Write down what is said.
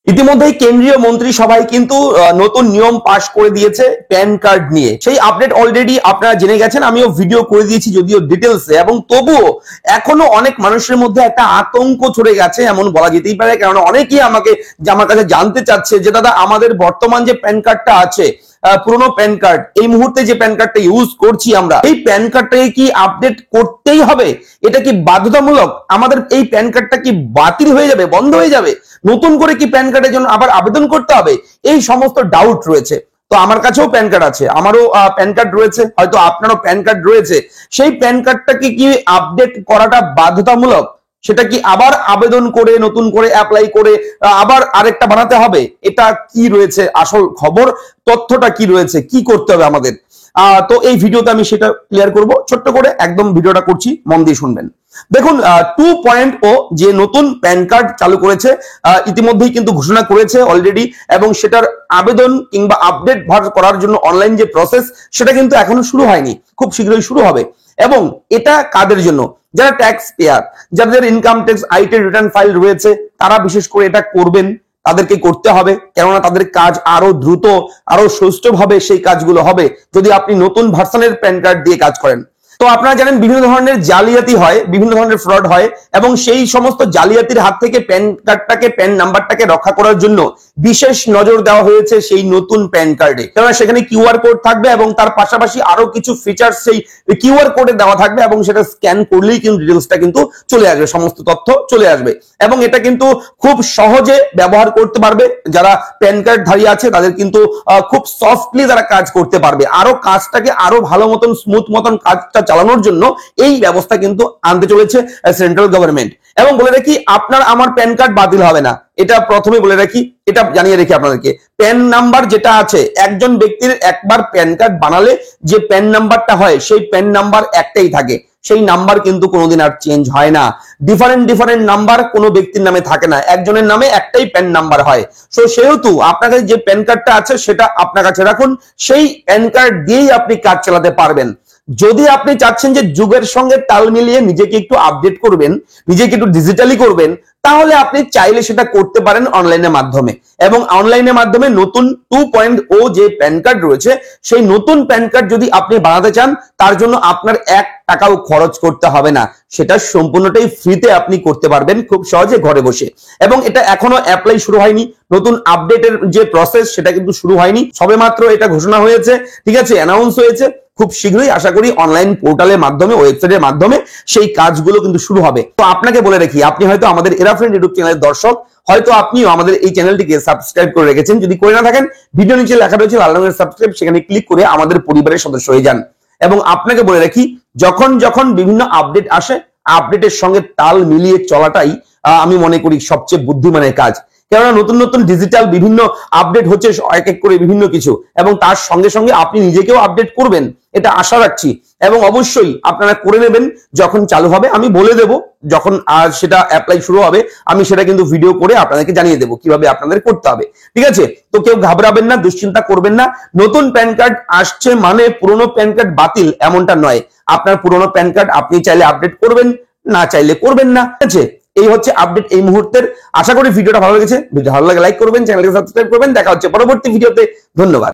ইতিমধ্যেই কেন্দ্রীয় মন্ত্রিসভায় কিন্তু নতুন নিয়ম পাশ করে দিয়েছে প্যান কার্ড নিয়ে। সেই আপডেট অলরেডি আপনারা জেনে গেছেন, আমিও ভিডিও করে দিয়েছি যদিও ডিটেলসে, এবং তবুও এখনো অনেক মানুষের মধ্যে একটা আতঙ্ক ছড়ে গেছে এমন বলা যেতেই পারে। কারণ অনেকেই আমার কাছে জানতে চাচ্ছে যে দাদা, আমাদের বর্তমান যে প্যান কার্ডটা আছে, পুরনো প্যান কার্ড, এই মুহূর্তে যে প্যান কার্ডটা ইউজ করছি আমরা, এই প্যান কার্ডটাকে কি আপডেট করতেই হবে? এটা কি বাধ্যতামূলক? আমাদের এই প্যান কার্ডটা কি বাতিল হয়ে যাবে, বন্ধ হয়ে যাবে? নতুন করে কি প্যান কার্ডের জন্য আবার আবেদন করতে হবে? এই সমস্ত ডাউট রয়েছে। তো আমার কাছেও প্যান কার্ড আছে, আমারও প্যান কার্ড রয়েছে, হয়তো আপনারও প্যান কার্ড রয়েছে। সেই প্যান কার্ডটাকে কি আপডেট করাটা বাধ্যতামূলক? সেটা কি আবার আবেদন করে নতুন করে অ্যাপ্লাই করে আবার আরেকটা বানাতে হবে? এটা কি রয়েছে আসল খবর, তথ্যটা কি রয়েছে, কি করতে হবে আমাদের? তো এই ভিডিওতে আমি সেটা ক্লিয়ার করব। ছোট্ট করে একদম ভিডিওটা করছি, মন দিয়ে শুনবেন। দেখুন, 2.0 যে নতুন প্যান কার্ড চালু করেছে, ইতিমধ্যেই কিন্তু ঘোষণা করেছে অলরেডি, এবং সেটার আবেদন কিংবা আপডেট করার জন্য অনলাইন যে প্রসেস, সেটা কিন্তু এখনো শুরু হয়নি, খুব শীঘ্রই শুরু হবে। এবং এটা কাদের জন্য? যারা ট্যাক্স পেয়ার, যাদের income tax IT return file রয়েছে, তারা বিশেষ করে এটা করবেন, তাদেরকে করতে হবে। কেননা তাদের কাজ আরো দ্রুত, আরো সুষ্ঠুভাবে সেই কাজগুলো হবে যদি আপনি নতুন ভার্সনের প্যান কার্ড দিয়ে কাজ করেন। তো আপনারা জানেন বিভিন্ন ধরনের জালিয়াতি হয়, বিভিন্ন ধরনের ফ্রড হয়, এবং সেই সমস্ত জালিয়াতির হাত থেকে প্যান কার্ডটাকে, প্যান নাম্বারটাকে রক্ষা করার জন্য বিশেষ নজর দেওয়া হয়েছে সেই নতুন প্যান কার্ডে। কেননা সেখানে কিউআর কোড থাকবে এবং তার পাশাপাশি আরো কিছু ফিচার্স সেই কিউআর কোডে দেওয়া থাকবে, এবং সেটা স্ক্যান করলেই কিন্তু ডিটেইলসটা কিন্তু চলে আসবে, সমস্ত তথ্য চলে আসবে। এবং এটা কিন্তু খুব সহজে ব্যবহার করতে পারবে যারা প্যান কার্ড ধারী আছে, তাদের কিন্তু খুব সফটলি তারা কাজ করতে পারবে। আরো কাজটাকে আরো ভালো মতন, স্মুথ মতন কাজটা চালানোর জন্য এই ব্যবস্থা কিন্তু আনতে চলেছে সেন্ট্রাল গভর্নমেন্ট। এবং বলে রাখি, আপনার আমার প্যান কার্ড বাতিল হবে না, এটা প্রথমে বলে রাখি, এটা জানিয়ে রেখি আপনাদেরকে। প্যান নাম্বার যেটা আছে, একজন ব্যক্তির একবার প্যান কার্ড বানালে যে প্যান নাম্বারটা হয়, সেই প্যান নাম্বার একটাই থাকে, সেই নাম্বার কিন্তু কোনোদিন আর চেঞ্জ হয় না। ডিফারেন্ট নাম্বার কোনো ব্যক্তির নামে থাকে না, একজনের নামে একটাই প্যান নাম্বার হয়। সো সেহেতু আপনার কাছে যে প্যান কার্ডটা আছে সেটা আপনার কাছে রাখুন, সেই প্যান কার্ড দিয়েই আপনি কাজ চালাতে পারবেন। যদি আপনি চাচ্ছেন যে যুগের সঙ্গে তাল মিলিয়ে নিজেকে একটু আপডেট করবেন, নিজেকে একটু ডিজিটালি করবেন, তাহলে আপনি চাইলে সেটা করতে পারেন অনলাইনের মাধ্যমে। এবং অনলাইনের মাধ্যমে নতুন 2.0 যে প্যান কার্ড রয়েছে, সেই নতুন প্যান কার্ড যদি আপনি বানাতে চান, তার জন্য আপনার 1 টাকাও খরচ করতে হবে না, সেটা সম্পূর্ণটাই ফ্রিতে আপনি করতে পারবেন খুব সহজে ঘরে বসে। এবং এটা এখনো অ্যাপ্লাই শুরু হয়নি, নতুন আপডেটের যে প্রসেস সেটা কিন্তু শুরু হয়নি, সবেমাত্র এটা ঘোষণা হয়েছে, ঠিক আছে, অ্যানাউন্স হয়েছে। খুব শীঘ্রই আশা করি অনলাইন পোর্টালের মাধ্যমে, ওয়েবসাইটের মাধ্যমে সেই কাজগুলো কিন্তু শুরু হবে। তো আপনাকে বলে রাখি, আপনি হয়তো আমাদের এরা ফ্রেন্ড ইউটিউব চ্যানেলের দর্শক, হয়তো আপনিও আমাদের এই চ্যানেলটিকে সাবস্ক্রাইব করে রেখেছেন। যদি করে না থাকেন, ভিডিও নিচে লেখা রয়েছে লাল রঙের সাবস্ক্রাইব, সেখানে ক্লিক করে আমাদের পরিবারের সদস্য হয়ে যান। এবং আপনাকে বলে রাখি, যখন বিভিন্ন আপডেট আসে, আপডেটের সঙ্গে তাল মিলিয়ে চলাটাই আমি মনে করি সবচেয়ে বুদ্ধিমানের কাজ। কেননা নতুন ডিজিটাল বিভিন্ন আপডেট হচ্ছে এক এক করে বিভিন্ন কিছু, এবং তার সঙ্গে সঙ্গে আপনি নিজেকেও আপডেট করবেন, এটা আশা রাখছি। এবং অবশ্যই আপনারা করে নেবেন যখন চালু হবে। আমি বলে দেব যখন সেটা অ্যাপ্লাই শুরু হবে, আমি সেটা কিন্তু ভিডিও করে আপনাদেরকে জানিয়ে দেবো কিভাবে আপনাদের করতে হবে, ঠিক আছে? তো কেউ ঘাবড়াবেন না, দুশ্চিন্তা করবেন না। নতুন প্যান কার্ড আসছে মানে পুরনো প্যান কার্ড বাতিল এমনটা নয়। আপনার পুরনো প্যান কার্ড আপনি চাইলে আপডেট করবেন, না চাইলে করবেন না, ঠিক আছে? এই হচ্ছে আপডেট এই মুহূর্তের। আশা করি ভিডিওটা ভালো লেগেছে। ভিডিও ভালো লাগে লাইক করবেন, চ্যানেলকে সাবস্ক্রাইব করবেন। দেখা হচ্ছে পরবর্তী ভিডিওতে। ধন্যবাদ।